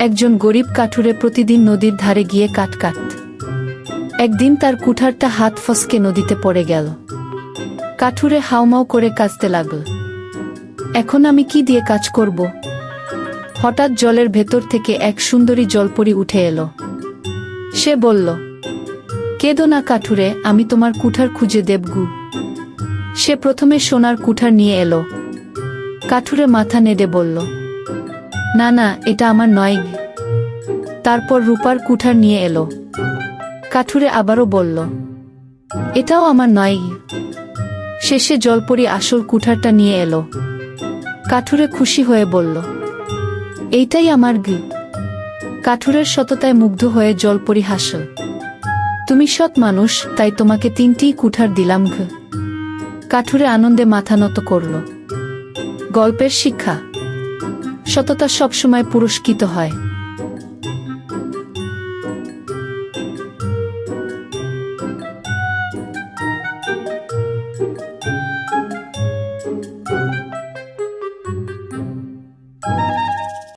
একজন গরিব কাঠুরে প্রতিদিন নদীর ধারে গিয়ে কাঠ কাটত। একদিন তার কুঠারটা হাত ফসকে নদীতে পড়ে গেল। কাঠুরে হাউমাউ করে কাঁদতে লাগল। এখন আমি কি দিয়ে কাজ করব? হঠাৎ জলের ভেতর থেকে এক সুন্দরী জলপরী উঠে এলো। সে বলল, কেঁদো না কাঠুরে, আমি তোমার কুঠার খুঁজে দেবগু। সে প্রথমে সোনার কুঠার নিয়ে এলো। কাঠুরে মাথা নেড়ে বলল, না না, এটা আমার নয়। তারপর রূপার কুঠার নিয়ে এলো। কাঠুরে আবারও বলল, এটাও আমার নয়। শেষে জলপরী আসল কুঠারটা নিয়ে এলো। কাঠুরে খুশি হয়ে বলল, এইটাই আমার গি। কাঠুরের সততায় মুগ্ধ হয়ে জলপরী হাসল। তুমি সৎ মানুষ, তাই তোমাকে 3টি কুঠার দিলাম ঘ। কাঠুরে আনন্দে মাথা নত করল। গল্পের শিক্ষা: সততা সবসময় পুরস্কৃত হয়।